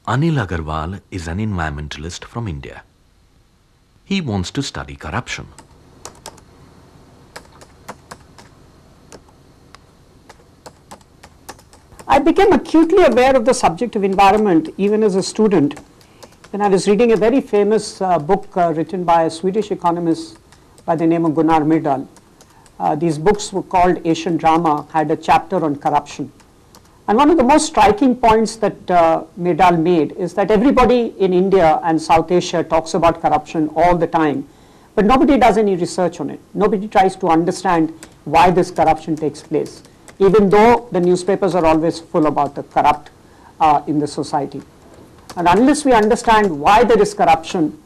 Anil Agarwal is an environmentalist from India. He wants to study corruption. I became acutely aware of the subject of environment even as a student when I was reading a very famous book written by a Swedish economist by the name of Gunnar Myrdal. These books were called Asian Drama, had a chapter on corruption. And one of the most striking points that Myrdal made is that everybody in India and South Asia talks about corruption all the time, but nobody does any research on it. Nobody tries to understand why this corruption takes place, even though the newspapers are always full about the corrupt in the society. And unless we understand why there is corruption,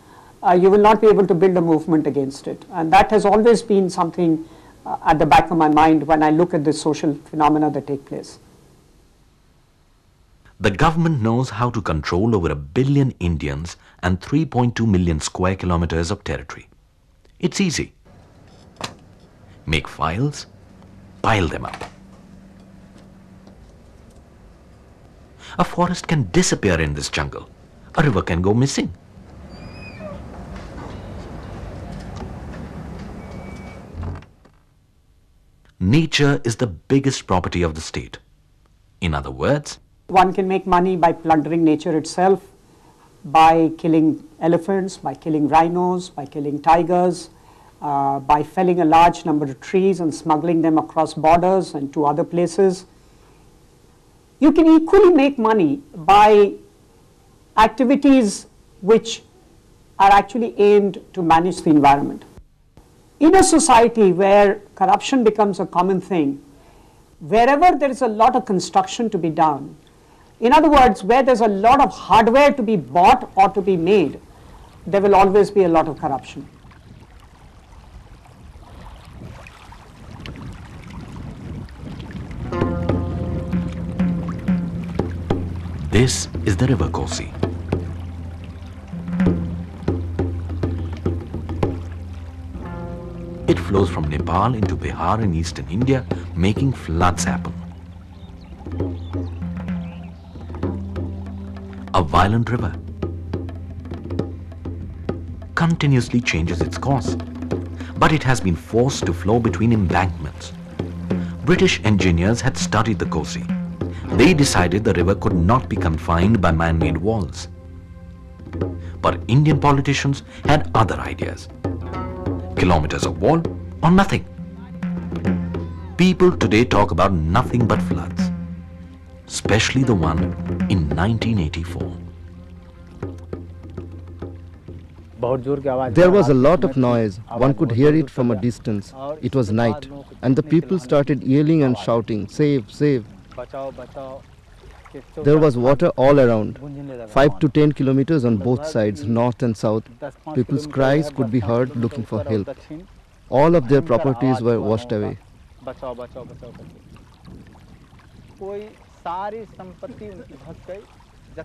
you will not be able to build a movement against it. And that has always been something at the back of my mind when I look at the social phenomena that take place. The government knows how to control over 1 billion Indians and 3.2 million square kilometers of territory. It's easy. Make files, pile them up. A forest can disappear in this jungle. A river can go missing. Nature is the biggest property of the state. In other words, one can make money by plundering nature itself, by killing elephants, by killing rhinos, by killing tigers, by felling a large number of trees and smuggling them across borders and to other places. You can equally make money by activities which are actually aimed to manage the environment. In a society where corruption becomes a common thing, wherever there is a lot of construction to be done, in other words, where there's a lot of hardware to be bought or to be made, there will always be a lot of corruption. this is the river Kosi. It flows from Nepal into Bihar in eastern India, making floods happen. A violent river continuously changes its course, but it has been forced to flow between embankments. British engineers had studied the Kosi. They decided the river could not be confined by man-made walls. But Indian politicians had other ideas. Kilometers of wall or nothing. People today talk about nothing but floods, especially the one in 1984. There was a lot of noise. One could hear it from a distance. It was night, and the people started yelling and shouting, "Save, save." There was water all around, 5 to 10 kilometers on both sides, north and south. People's cries could be heard looking for help. All of their properties were washed away.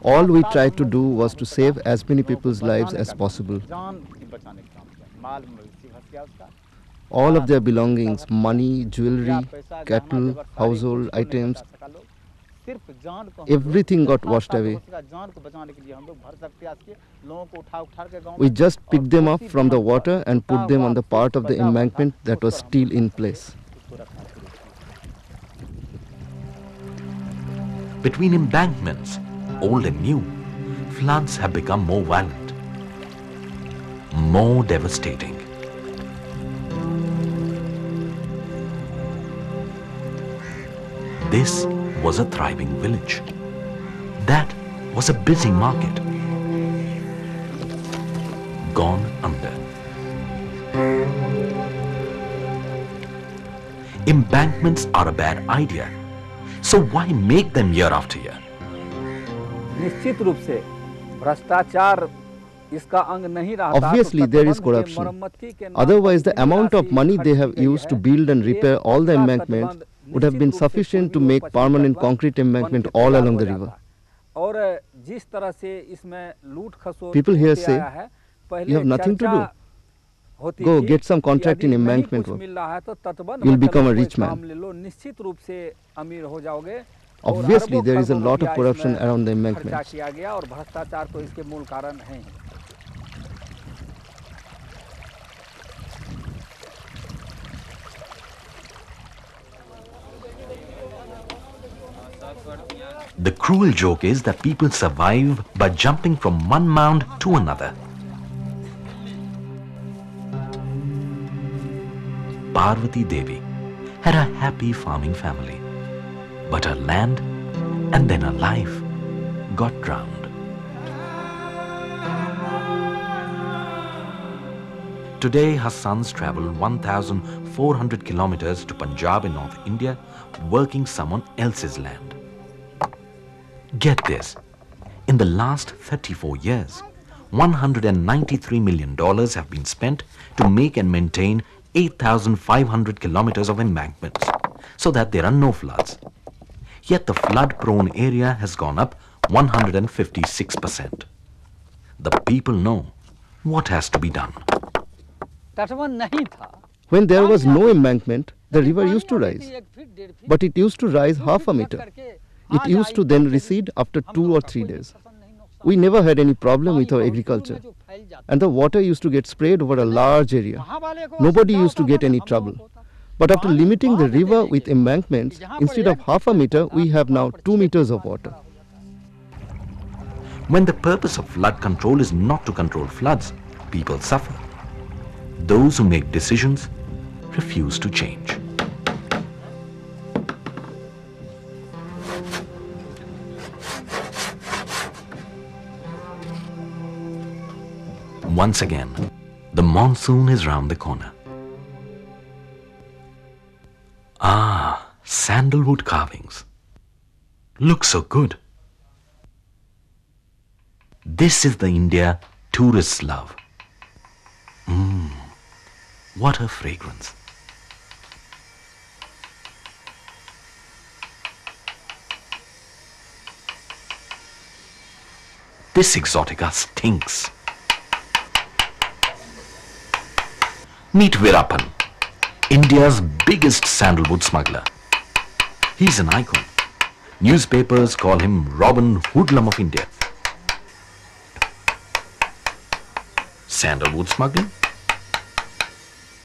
All we tried to do was to save as many people's lives as possible. All of their belongings, money, jewelry, cattle, household items, everything got washed away. We just picked them up from the water and put them on the part of the embankment that was still in place. Between embankments, old and new, floods have become more violent, more devastating. This was a thriving village. That was a busy market. Gone under. Embankments are a bad idea. So why make them year after year? Obviously, there is corruption. Otherwise, the amount of money they have used to build and repair all the embankments would have been sufficient to make permanent concrete embankment all along the river. People here say, you have nothing to do. Go get some contract in embankment work. You'll become a rich man. Obviously, there is a lot of corruption around the embankments. The cruel joke is that people survive by jumping from one mound to another. Parvati Devi had a happy farming family, but her land and then her life got drowned. Today, her sons travel 1,400 kilometers to Punjab in North India, working someone else's land. Get this, in the last 34 years, $193 million have been spent to make and maintain 8,500 kilometers of embankments, so that there are no floods. Yet the flood-prone area has gone up 156%. The people know what has to be done. When there was no embankment, the river used to rise. But it used to rise half a meter. It used to then recede after 2 or 3 days. We never had any problem with our agriculture. And the water used to get sprayed over a large area. Nobody used to get any trouble. But after limiting the river with embankments, instead of half a meter, we have now 2 meters of water. When the purpose of flood control is not to control floods, people suffer. Those who make decisions refuse to change. Once again, the monsoon is round the corner. Ah, sandalwood carvings. Look so good. This is the India tourists love. What a fragrance. This exotica stinks. Meet Veerappan, India's biggest sandalwood smuggler. He's an icon. Newspapers call him Robin Hoodlum of India. Sandalwood smuggling?